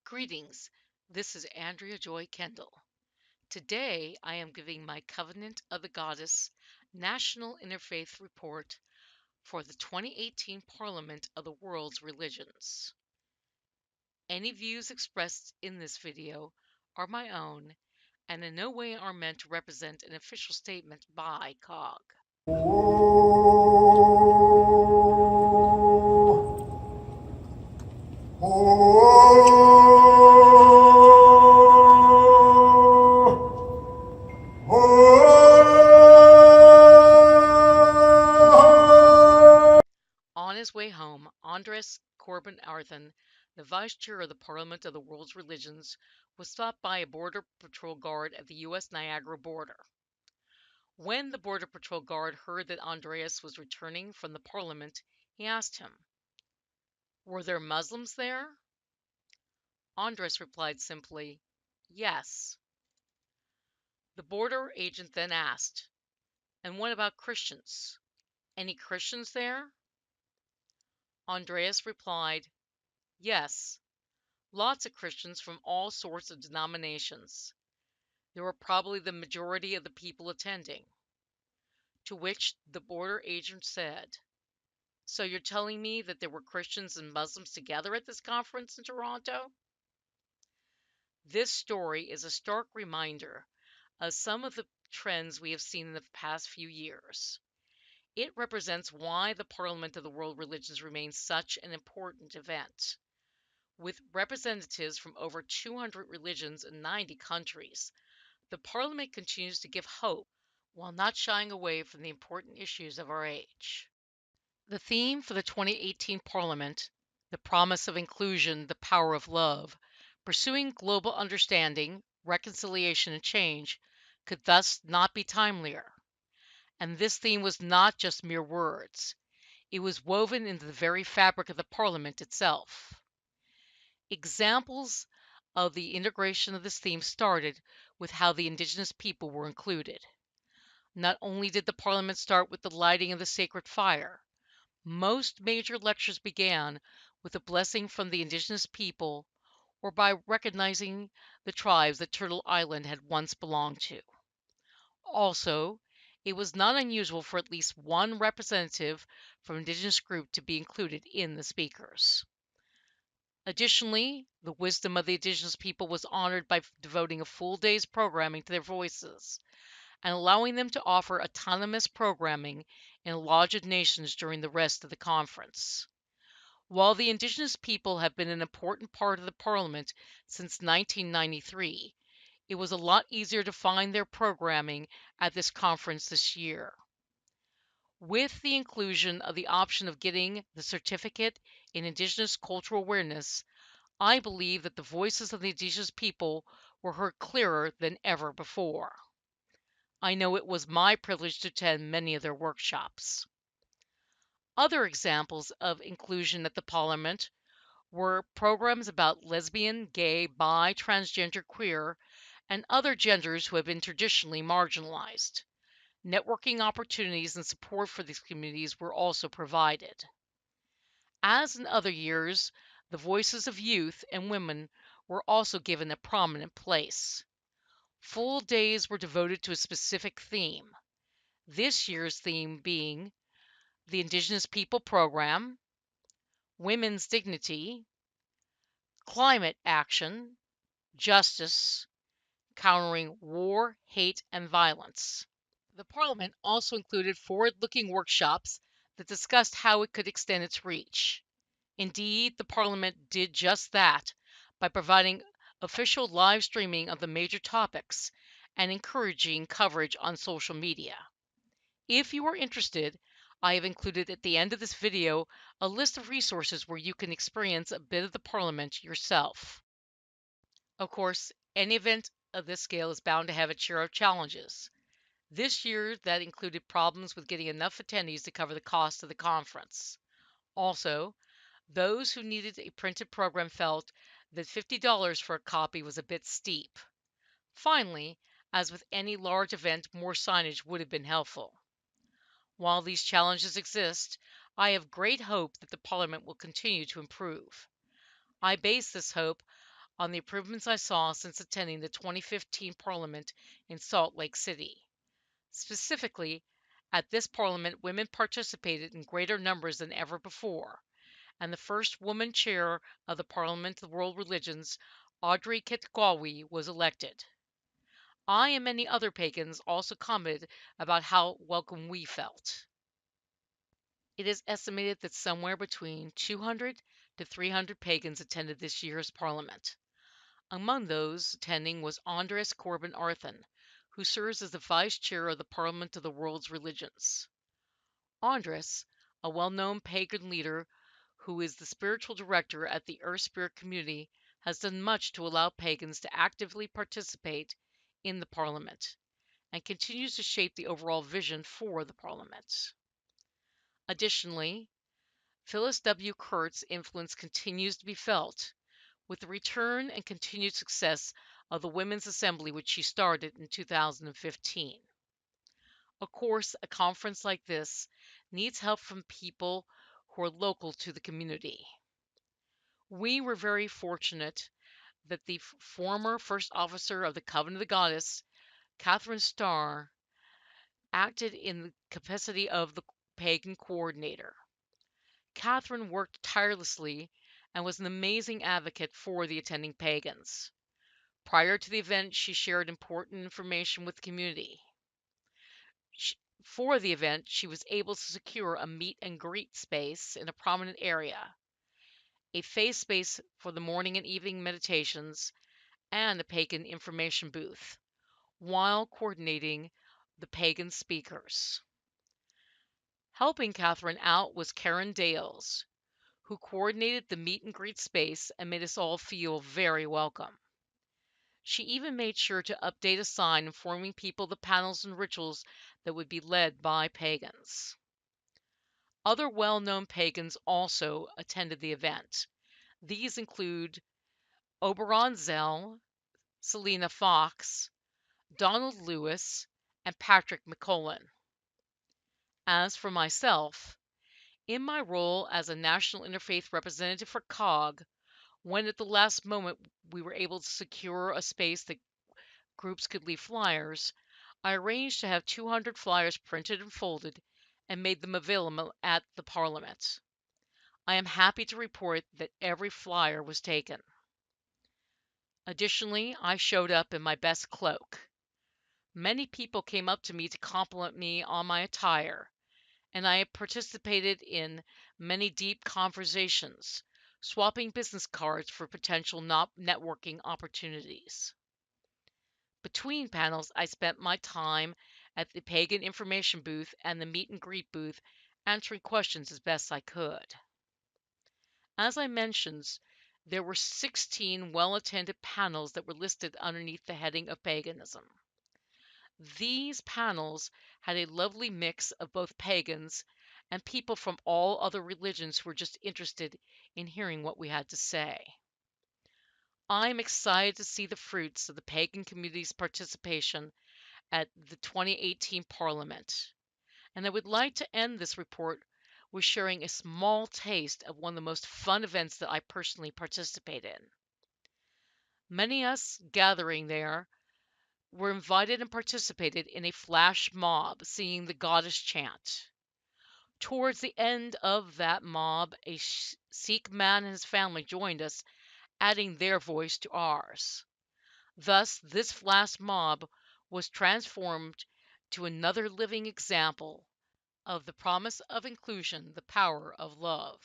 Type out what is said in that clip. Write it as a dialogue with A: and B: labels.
A: Greetings, this is Andrea Joy Kendall. Today I am giving my Covenant of the Goddess National Interfaith Report for the 2018 Parliament of the World's Religions. Any views expressed in this video are my own and in no way are meant to represent an official statement by COG. On his way home, Andres Corbin Arthan, the vice chair of the Parliament of the World's Religions, was stopped by a Border Patrol guard at the U.S. Niagara border. When the Border Patrol guard heard that Andreas was returning from the Parliament, he asked him, "Were there Muslims there?" Andres replied simply, "Yes." The border agent then asked, "And what about Christians? Any Christians there?" Andreas replied, "Yes, lots of Christians from all sorts of denominations. There were probably the majority of the people attending." To which the border agent said, "So you're telling me that there were Christians and Muslims together at this conference in Toronto?" This story is a stark reminder of some of the trends we have seen in the past few years. It represents why the Parliament of the World Religions remains such an important event. With representatives from over 200 religions in 90 countries, the Parliament continues to give hope while not shying away from the important issues of our age. The theme for the 2018 Parliament, "The Promise of Inclusion, the Power of Love," pursuing global understanding, reconciliation, and change, could thus not be timelier. And this theme was not just mere words. It was woven into the very fabric of the Parliament itself. Examples of the integration of this theme started with how the Indigenous people were included. Not only did the Parliament start with the lighting of the sacred fire, most major lectures began with a blessing from the Indigenous people or by recognizing the tribes that Turtle Island had once belonged to. Also, it was not unusual for at least one representative from Indigenous group to be included in the speakers. Additionally, the wisdom of the Indigenous people was honored by devoting a full day's programming to their voices and allowing them to offer autonomous programming in Lodge of Nations during the rest of the conference. While the Indigenous people have been an important part of the Parliament since 1993, it was a lot easier to find their programming at this conference this year. With the inclusion of the option of getting the certificate in Indigenous cultural awareness, I believe that the voices of the Indigenous people were heard clearer than ever before. I know it was my privilege to attend many of their workshops. Other examples of inclusion at the Parliament were programs about lesbian, gay, bi, transgender, queer, and other genders who have been traditionally marginalized. Networking opportunities and support for these communities were also provided. As in other years, the voices of youth and women were also given a prominent place. Full days were devoted to a specific theme, this year's theme being the Indigenous People Program, Women's Dignity, Climate Action, Justice, Countering War, Hate, and Violence. The Parliament also included forward-looking workshops that discussed how it could extend its reach. Indeed, the Parliament did just that by providing official live streaming of the major topics and encouraging coverage on social media. If you are interested, I have included at the end of this video a list of resources where you can experience a bit of the Parliament yourself. Of course, any event of this scale is bound to have its share of challenges. This year, that included problems with getting enough attendees to cover the cost of the conference. Also, those who needed a printed program felt that $50 for a copy was a bit steep. Finally, as with any large event, more signage would have been helpful. While these challenges exist, I have great hope that the Parliament will continue to improve. I base this hope on the improvements I saw since attending the 2015 Parliament in Salt Lake City. Specifically, at this Parliament, women participated in greater numbers than ever before, and the first woman chair of the Parliament of World Religions, Audrey Ketgawi, was elected. I and many other pagans also commented about how welcome we felt. It is estimated that somewhere between 200 to 300 pagans attended this year's Parliament. Among those attending was Andres Corbin-Arthen, who serves as the vice chair of the Parliament of the World's Religions. Andres, a well-known pagan leader who is the spiritual director at the EarthSpirit community, has done much to allow pagans to actively participate in the Parliament and continues to shape the overall vision for the Parliament. Additionally, Phyllis W. Kurtz's influence continues to be felt with the return and continued success of the Women's Assembly, which she started in 2015. Of course, a conference like this needs help from people who are local to the community. We were very fortunate that the former First Officer of the Coven of the Goddess, Catherine Starr, acted in the capacity of the Pagan coordinator. Catherine worked tirelessly and was an amazing advocate for the attending pagans. Prior to the event, she shared important information with the community. For the event, she was able to secure a meet and greet space in a prominent area, a faith space for the morning and evening meditations, and a pagan information booth, while coordinating the pagan speakers. Helping Catherine out was Karen Dales, who coordinated the meet and greet space and made us all feel very welcome. She even made sure to update a sign informing people the panels and rituals that would be led by pagans. Other well-known pagans also attended the event. These include Oberon Zell, Selena Fox, Donald Lewis, and Patrick McCullen. As for myself, in my role as a National Interfaith representative for COG, when at the last moment we were able to secure a space that groups could leave flyers, I arranged to have 200 flyers printed and folded and made them available at the Parliament. I am happy to report that every flyer was taken. Additionally, I showed up in my best cloak. Many people came up to me to compliment me on my attire, and I participated in many deep conversations, swapping business cards for potential networking opportunities. Between panels, I spent my time at the Pagan information booth and the meet and greet booth, answering questions as best I could. As I mentioned, there were 16 well-attended panels that were listed underneath the heading of paganism. These panels had a lovely mix of both pagans and people from all other religions who were just interested in hearing what we had to say. I'm excited to see the fruits of the pagan community's participation at the 2018 Parliament, and I would like to end this report with sharing a small taste of one of the most fun events that I personally participate in. Many of us gathering there were invited and participated in a flash mob singing the goddess chant. Towards the end of that mob, a Sikh man and his family joined us, adding their voice to ours. Thus, this flash mob was transformed to another living example of the promise of inclusion, the power of love.